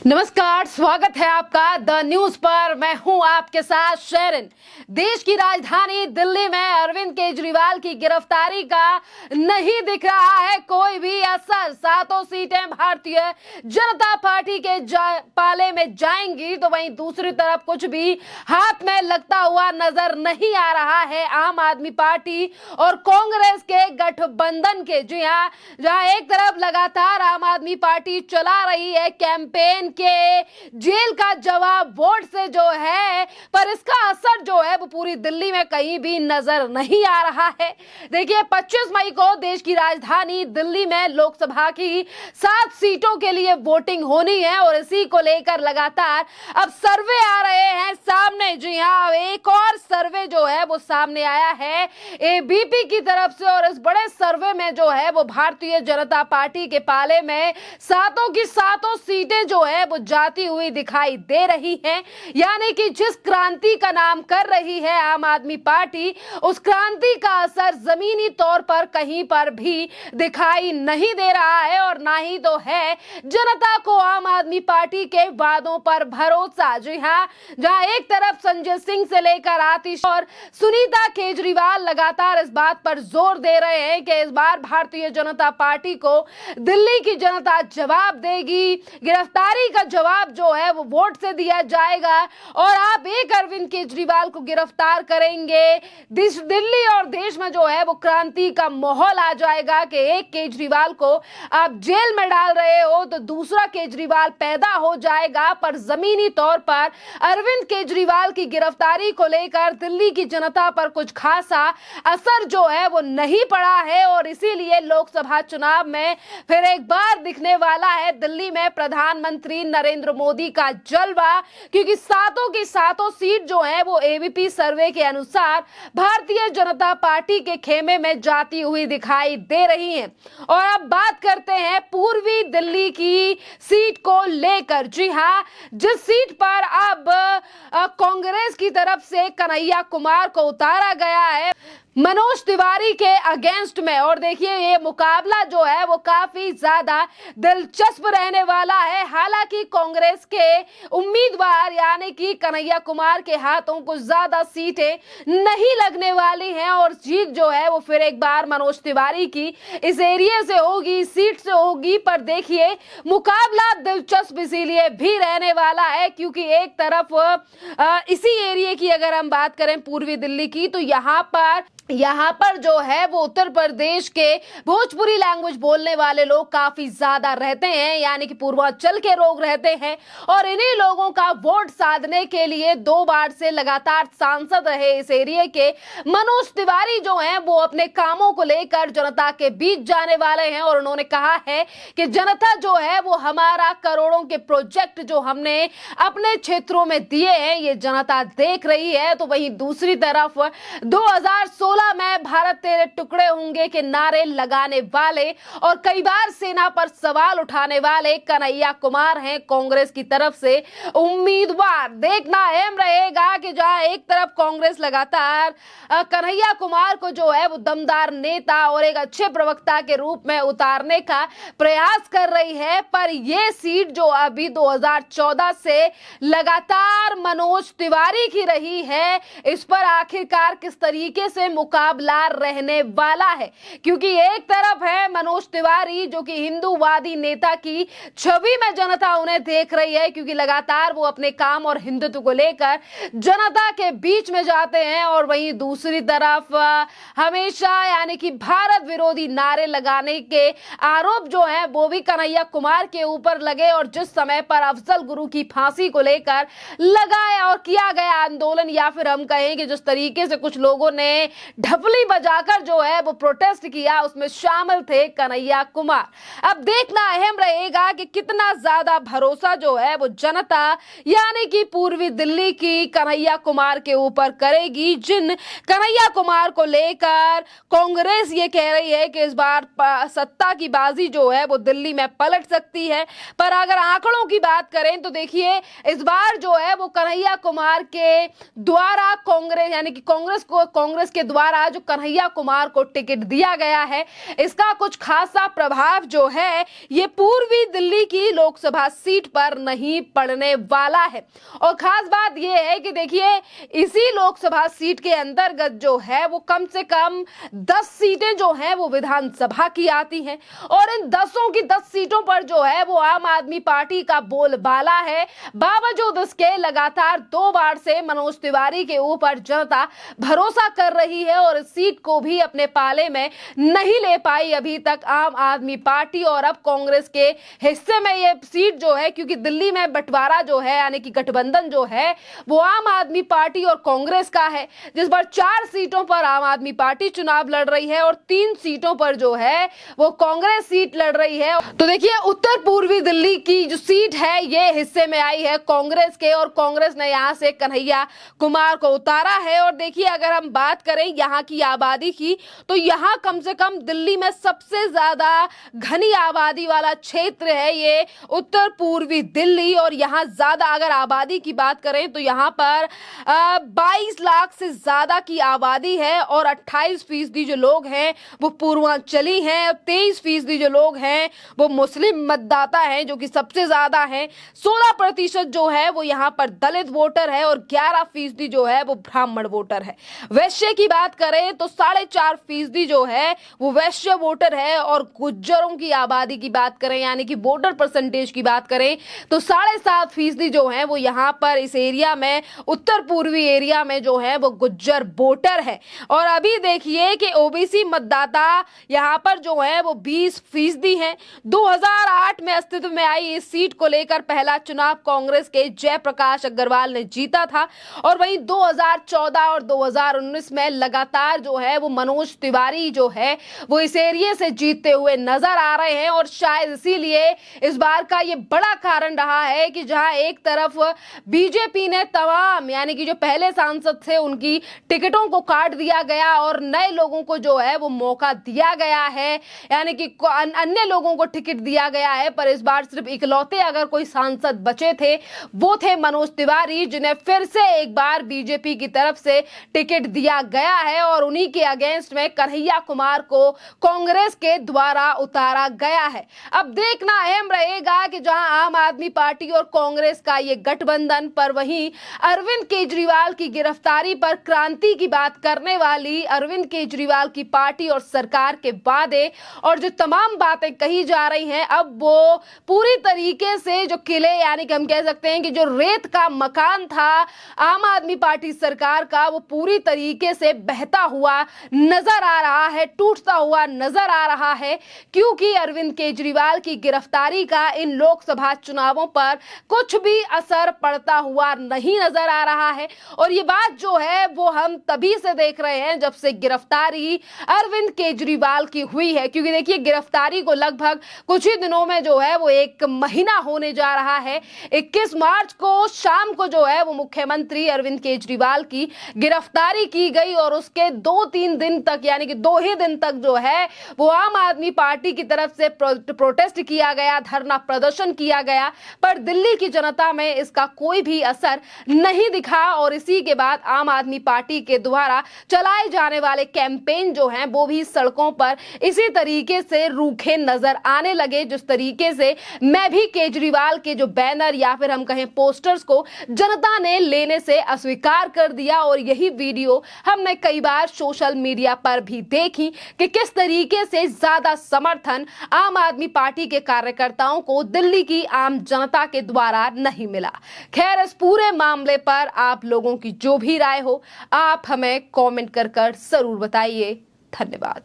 नमस्कार, स्वागत है आपका द न्यूज पर। मैं हूं आपके साथ शेरन। देश की राजधानी दिल्ली में अरविंद केजरीवाल की गिरफ्तारी का नहीं दिख रहा है कोई भी असर। सातों सीटें भारतीय जनता पार्टी के पाले में जाएंगी, तो वहीं दूसरी तरफ कुछ भी हाथ में लगता हुआ नजर नहीं आ रहा है आम आदमी पार्टी और कांग्रेस के गठबंधन के। जी हाँ, जहां एक तरफ लगातार आम आदमी पार्टी चला रही है कैंपेन के जेल का जवाब वोट से जो है, पर इसका असर जो है वो पूरी दिल्ली में कहीं भी नजर नहीं आ रहा है। देखिए, 25 मई को देश की राजधानी दिल्ली में लोकसभा की 7 सीटों के लिए वोटिंग होनी है और इसी को लेकर लगातार अब सर्वे आ रहे हैं सामने। जी हाँ, एक और सर्वे जो है वो सामने आया है एबीपी की तरफ से और इस बड़े सर्वे में जो है वो भारतीय जनता पार्टी के पाले में सातों की सातों सीटें जो है वो जाती हुई दिखाई दे रही हैं। यानी कि जिस क्रांति का नाम कर रही है आम आदमी पार्टी, उस क्रांति का असर जमीनी तौर पर कहीं पर भी दिखाई नहीं दे रहा है और ना ही तो है जनता को आम आदमी पार्टी के वादों पर भरोसा। जी हाँ, जहां एक तरफ संजय सिंह से लेकर आतिश और सुनीता केजरीवाल लगातार इस बात पर जोर दे रहे हैं कि इस बार भारतीय जनता पार्टी को दिल्ली की जनता जवाब देगी, गिरफ्तारी का जवाब जो है वो वोट से दिया जाएगा और आप एक अरविंद केजरीवाल को गिरफ्तार करेंगे, दिल्ली और देश में जो है वो क्रांति का माहौल आ जाएगा कि एक केजरीवाल को आप जेल में डाल रहे हो तो दूसरा केजरीवाल पैदा हो जाएगा। पर जमीनी तौर पर अरविंद केजरीवाल की गिरफ्तारी को लेकर दिल्ली की जनता पर कुछ खासा असर जो है वो नहीं पड़ा है और इसीलिए लोकसभा चुनाव में फिर एक बार दिखने वाला है दिल्ली में प्रधानमंत्री नरेंद्र मोदी का जलवा, क्योंकि सातों की सातों सीट जो है वो एबीपी सर्वे के अनुसार भारतीय जनता पार्टी के खेमे में जाती हुई दिखाई दे रही हैं। और अब बात करते हैं पूर्वी दिल्ली की सीट को लेकर। जी हाँ, जिस सीट पर अब कांग्रेस की तरफ से कन्हैया कुमार को उतारा गया है मनोज तिवारी के अगेंस्ट में, और देखिए ये मुकाबला जो है वो काफी ज्यादा दिलचस्प रहने वाला है। हालांकि कांग्रेस के उम्मीदवार यानी कि कन्हैया कुमार के हाथों कुछ ज्यादा सीटें नहीं लगने वाली हैं और जीत जो है वो फिर एक बार मनोज तिवारी की इस एरिया से होगी, सीट से होगी। पर देखिए, मुकाबला दिलचस्प इसीलिए भी रहने वाला है क्योंकि एक तरफ इसी एरिया की अगर हम बात करें पूर्वी दिल्ली की, तो यहाँ पर जो है वो उत्तर प्रदेश के भोजपुरी लैंग्वेज बोलने वाले लोग काफी ज्यादा रहते हैं, यानी कि पूर्वांचल के लोग रहते हैं और इन्हीं लोगों का वोट साधने के लिए 2 बार से लगातार सांसद रहे इस एरिया के मनोज तिवारी जो हैं वो अपने कामों को लेकर जनता के बीच जाने वाले हैं और उन्होंने कहा है कि जनता जो है वो हमारा करोड़ों के प्रोजेक्ट जो हमने अपने क्षेत्रों में दिए हैं ये जनता देख रही है। तो वहीं दूसरी तरफ 2016 में भारत तेरे टुकड़े होंगे के नारे लगाने वाले और कई बार सेना पर सवाल उठाने वाले कन्हैया कुमार हैं कांग्रेस की तरफ से उम्मीदवार। देखना अहम रहेगा कि जहां एक तरफ कांग्रेस लगातार कन्हैया कुमार को जो है वो दमदार नेता और एक अच्छे प्रवक्ता के रूप में उतारने का प्रयास कर रही है, पर यह सीट जो अभी 2014 से लगातार मनोज तिवारी की रही है, इस पर आखिरकार किस तरीके से मुकाबला रहने वाला है। क्योंकि एक तरफ है मनोज तिवारी जो कि हिंदूवादी नेता की छवि में जनता उन्हें देख रही है क्योंकि लगातार वो अपने काम और हिंदुत्व को लेकर जनता के बीच में जाते हैं, और वहीं दूसरी तरफ हमेशा यानी कि भारत विरोधी नारे लगाने के आरोप जो है वो भी कन्हैया कुमार के ऊपर लगे और जिस समय पर अफजल गुरु की फांसी को लेकर लगाया और किया गया आंदोलन, या फिर हम कहें कि जिस तरीके से कुछ लोगों ने ढपली बजाकर जो है वो प्रोटेस्ट किया, उसमें शामिल थे कन्हैया कुमार। अब देखना अहम रहेगा कि कितना ज्यादा भरोसा जो है वो जनता यानी कि पूर्वी दिल्ली की कन्हैया कुमार के ऊपर करेगी, जिन कन्हैया कुमार को लेकर कांग्रेस ये कह रही है कि इस बार सत्ता की बाजी जो है वो दिल्ली में पलट सकती है। पर अगर आंकड़ों की बात करें तो देखिए, इस बार जो है वो कन्हैया कुमार के द्वारा कांग्रेस यानी कि कांग्रेस के द्वारा द्वारा जो कन्हैया कुमार को टिकट दिया गया है, इसका कुछ खासा प्रभाव जो है ये पूर्वी दिल्ली की लोकसभा सीट पर नहीं पड़ने वाला है। और खास बात ये है कि देखिए इसी लोकसभा सीट के अंतर्गत जो है वो कम से कम 10 सीटें जो हैं वो विधानसभा की आती हैं और इन 10 की 10 सीटों पर जो है वो आम आदमी पार्टी का बोलबाला है। बावजूद इसके लगातार 2 बार से मनोज तिवारी के ऊपर जनता भरोसा कर रही है और इस सीट को भी अपने पाले में नहीं ले पाई अभी तक आम आदमी पार्टी। और अब कांग्रेस के हिस्से में ये सीट जो है, क्योंकि दिल्ली में बंटवारा जो है यानी कि गठबंधन जो है वो आम आदमी पार्टी और कांग्रेस का है, जिस पर 4 सीटों पर आम आदमी पार्टी चुनाव लड़ रही है और 3 सीटों पर जो है वो कांग्रेस सीट लड़ रही है। तो देखिए उत्तर पूर्वी दिल्ली की जो सीट है ये हिस्से में आई है कांग्रेस के और कांग्रेस ने यहां से कन्हैया कुमार को उतारा है। और देखिए अगर हम बात करें यहां की आबादी की तो यहां कम से कम दिल्ली में सबसे ज्यादा घनी आबादी वाला क्षेत्र है ये उत्तर पूर्वी दिल्ली। और यहां ज्यादा अगर आबादी की बात करें तो यहां पर 22 लाख से ज्यादा की आबादी है और 28% जो लोग हैं वो पूर्वांचली हैं और 23% जो लोग हैं वो मुस्लिम मतदाता हैं जो कि सबसे ज्यादा हैं। 16% जो है वो यहाँ पर दलित वोटर है और 11% जो है वो ब्राह्मण वोटर है। वैश्य की बात करें तो 4.5% जो है वो वैश्य वोटर है और गुज्जरों की आबादी की बात करें यानी कि वोटर परसेंटेज की बात करें तो 7.5% जो है वो यहाँ पर इस एरिया में उत्तर पूर्वी एरिया में जो है वो गुज्जर वोटर है। और अभी देखिए कि ओबीसी मतदाता यहाँ पर जो है वो 20% हैं। 2008 में अस्तित्व में आई इस सीट को लेकर पहला चुनाव कांग्रेस के जयप्रकाश अग्रवाल ने जीता था और वहीं 2014 और 2019 में लगातार जो है वो मनोज तिवारी जो है वो इस एरिया से जीतते हुए नजर आ रहे हैं। और शायद इसीलिए इस बार का ये बड़ा कारण रहा है कि जहां एक तरफ बीजेपी ने तमाम यानी कि जो पहले सांसद थे उनकी टिकटों को काट दिया गया और नए लोगों को जो है वो मौका दिया गया है, यानी कि अन्य लोगों को टिकट दिया गया है। पर इस बार सिर्फ इकलौते अगर कोई सांसद बचे थे वो थे मनोज तिवारी, जिन्हें फिर से एक बार बीजेपी की तरफ से टिकट दिया गया है और उन्हीं के अगेंस्ट में कन्हैया कुमार को कांग्रेस के द्वारा उतारा गया है। अब देखना अहम रहेगा कि जहां आम आदमी पार्टी और कांग्रेस का ये गठबंधन पर वहीं अरविंद केजरीवाल की गिरफ्तारी पर क्रांति की बात करने वाली अरविंद केजरीवाल की पार्टी और सरकार के वादे और जो तमाम बातें कही जा रही हैं अब वो पूरी तरीके से जो किले यानी कि हम कह सकते हैं कि जो रेत का मकान था आम आदमी पार्टी सरकार का वो पूरी तरीके से बहता हुआ नजर आ रहा है, टूटता हुआ नजर आ रहा है, क्योंकि अरविंद केजरीवाल की गिरफ्तारी का इन लोकसभा चुनावों पर कुछ भी असर पड़ता हुआ नहीं नजर आ रहा है। और ये बात जो है वो हम तभी से देख रहे हैं जब से गिरफ्तारी अरविंद केजरीवाल की हुई है, क्योंकि देखिए गिरफ्तारी को लगभग कुछ ही दिनों में जो है वो 1 महीना होने जा रहा है। 21 मार्च को शाम को जो है वो मुख्यमंत्री अरविंद केजरीवाल की गिरफ्तारी की गई और उसके 2-3 दिन तक यानी कि 2 ही दिन तक जो है वो आम आदमी पार्टी की तरफ से प्रोटेस्ट किया गया, धरना प्रदर्शन किया गया, पर दिल्ली की जनता में इसका कोई भी असर नहीं दिखा। और इसी के बाद आम आदमी पार्टी के द्वारा चलाए जाने वाले कैंपेन जो हैं वो भी सड़कों पर इसी तरीके से रूखे नजर आने लगे, जिस तरीके से मैं भी केजरीवाल के जो बैनर या फिर हम कहें पोस्टर्स को जनता ने लेने से अस्वीकार कर दिया। और यही वीडियो हमने कई बार सोशल मीडिया पर भी देखी कि किस तरीके से ज्यादा समर्थन आम आदमी पार्टी के कार्यकर्ताओं को दिल्ली की आम जनता के द्वारा नहीं मिला। खैर इस पूरे मामले पर आप लोगों की जो भी राय हो आप हमें कमेंट कर जरूर बताइए। धन्यवाद।